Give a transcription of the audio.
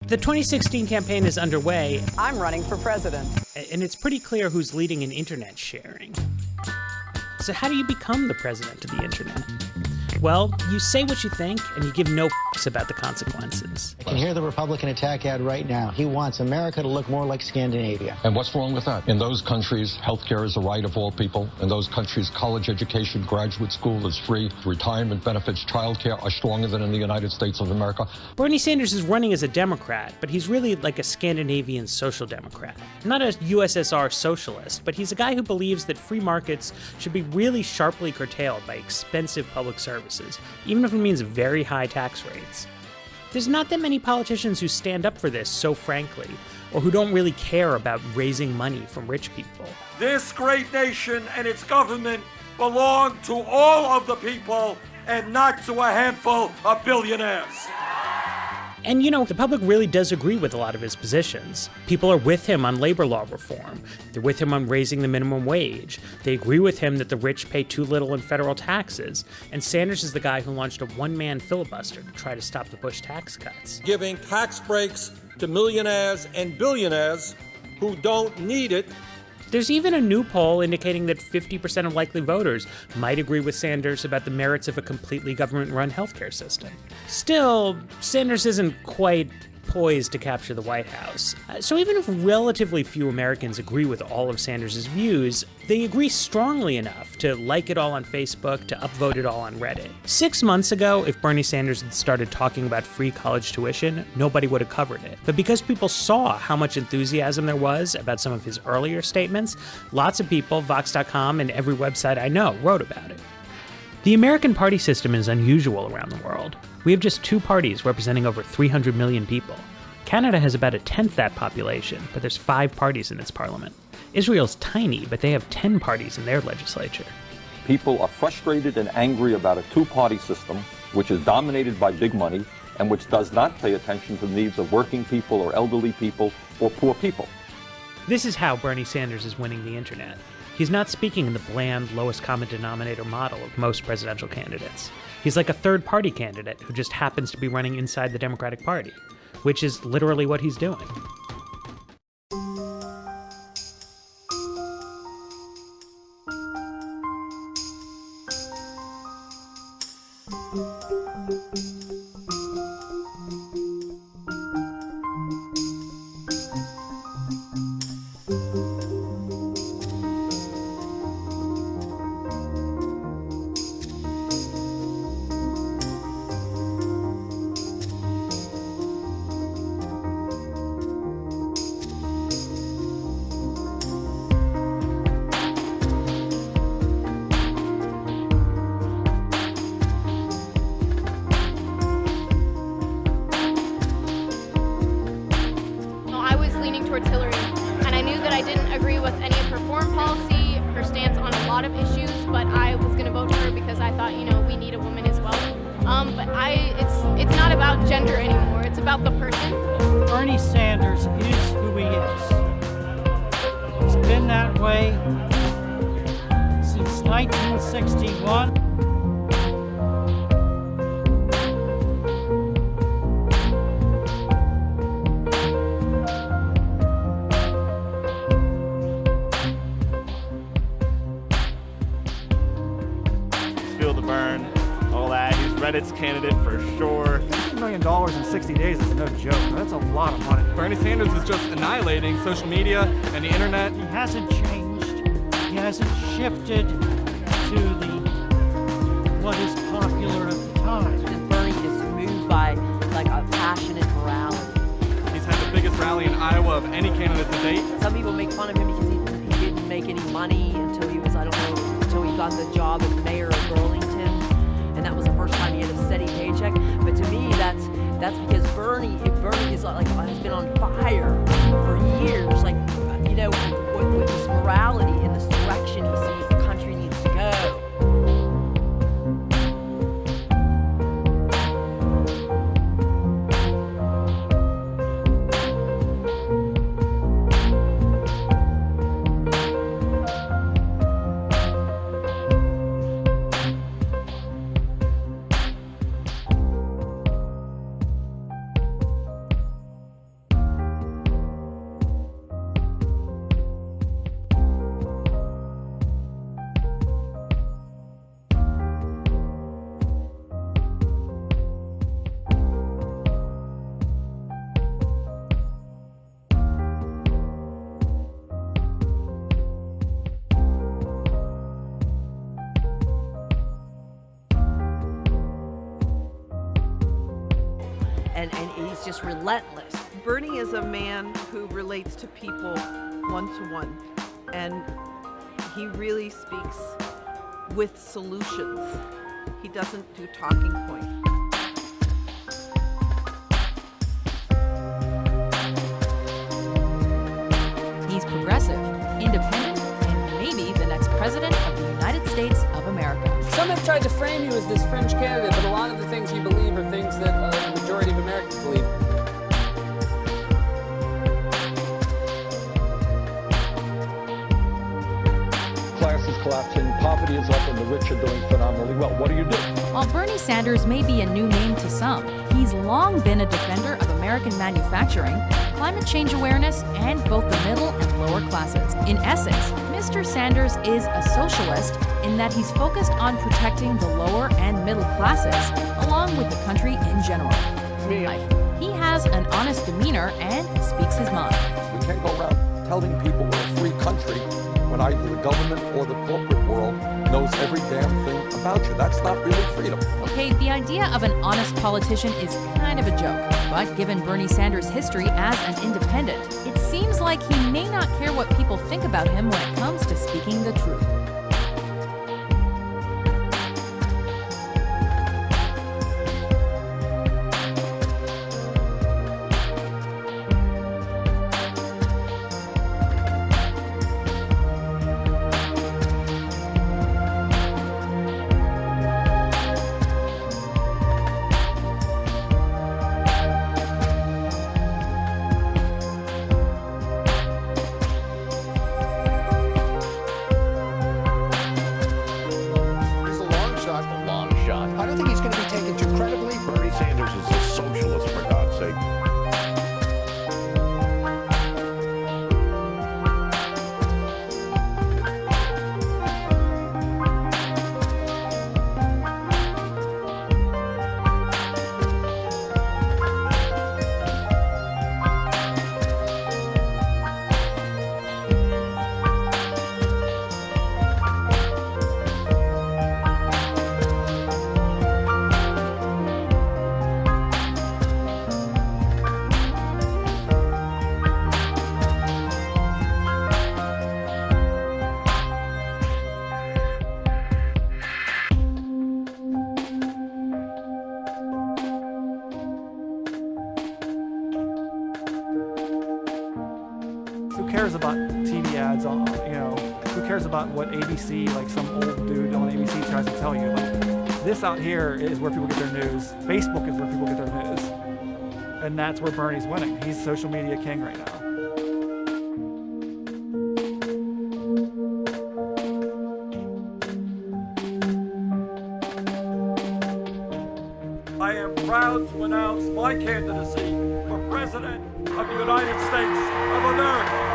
The 2016 campaign is underway. I'm running for president. And it's pretty clear who's leading in internet sharing. So how do you become the president of the internet? Well, you say what you think, and you give no f***s about the consequences. I can hear the Republican attack ad right now. He wants America to look more like Scandinavia. And what's wrong with that? In those countries, healthcare is a right of all people. In those countries, college education, graduate school is free. Retirement benefits, childcare are stronger than in the United States of America. Bernie Sanders is running as a Democrat, but he's really like a Scandinavian social democrat. Not a USSR socialist, but he's a guy who believes that free markets should be really sharply curtailed by expensive public services, even if it means very high tax rates. There's not that many politicians who stand up for this so frankly, or who don't really care about raising money from rich people. This great nation and its government belong to all of the people and not to a handful of billionaires. And, you know, the public really does agree with a lot of his positions. People are with him on labor law reform. They're with him on raising the minimum wage. They agree with him that the rich pay too little in federal taxes. And Sanders is the guy who launched a one-man filibuster to try to stop the Bush tax cuts. Giving tax breaks to millionaires and billionaires who don't need it. There's even a new poll indicating that 50% of likely voters might agree with Sanders about the merits of a completely government-run healthcare system. Still, Sanders isn't quite poised to capture the White House. So even if relatively few Americans agree with all of Sanders' views, they agree strongly enough to like it all on Facebook, to upvote it all on Reddit. 6 months ago, if Bernie Sanders had started talking about free college tuition, nobody would have covered it. But because people saw how much enthusiasm there was about some of his earlier statements, lots of people, Vox.com and every website I know, wrote about it. The American party system is unusual around the world. We have just 2 parties representing over 300 million people. Canada has about 1/10 that population, but there's 5 parties in its parliament. Israel's tiny, but they have 10 parties in their legislature. People are frustrated and angry about a 2-party system, which is dominated by big money and which does not pay attention to the needs of working people or elderly people or poor people. This is how Bernie Sanders is winning the internet. He's not speaking in the bland, lowest common denominator model of most presidential candidates. He's like a third-party candidate who just happens to be running inside the Democratic Party, which is literally what he's doing. towards Hillary, and I knew that I didn't agree with any of her foreign policy, her stance on a lot of issues, but I was going to vote for her because I thought, you know, we need a woman as well. But it's not about gender anymore, it's about the person. Bernie Sanders is who he is. He's been that way since 1961. Feel the burn, all that. He's Reddit's candidate for sure. $15 million in 60 days is no joke. That's a lot of money. Bernie Sanders is just annihilating social media and the internet. He hasn't changed. He hasn't shifted to what is popular at the time. Bernie is moved by like a passionate morality. He's had the biggest rally in Iowa of any candidate to date. Some people make fun of him because he didn't make any money until he was, I don't know, until he got the job as mayor of Burlington. And that was the first time he had a steady paycheck. But to me, that's because Bernie is like has been on fire for years. Like, you know, with this morality and this direction he sees the country needs to go. and he's just relentless. Bernie is a man who relates to people one-to-one, and he really speaks with solutions. He doesn't do talking points. He's progressive, independent, and maybe the next president of the United States of America. Some have tried to frame you as this fringe candidate, but a lot of the things you believe are things that the majority of Americans believe. Class is collapsing, poverty is up, and the rich are doing phenomenally well. What do you do? While Bernie Sanders may be a new name to some, he's long been a defender of American manufacturing, climate change awareness, and both the middle and lower classes. In essence, Mr. Sanders is a socialist in that he's focused on protecting the lower and middle classes, along with the country in general. He has an honest demeanor and speaks his mind. We can't go around telling people we're a free country when either the government or the corporate world knows every damn thing about you. That's not really freedom. Okay, the idea of an honest politician is kind of a joke, but given Bernie Sanders' history as an independent, it seems like he may not care what people think about him when it comes to speaking the truth. I don't think he's going to be taken too credibly. Bernie Sanders is a socialist, for God's sake. Who cares about TV ads on, who cares about what ABC, like some old dude on ABC tries to tell you? Like, this out here is where people get their news. Facebook is where people get their news. And that's where Bernie's winning. He's social media king right now. I am proud to announce my candidacy for President of the United States of America.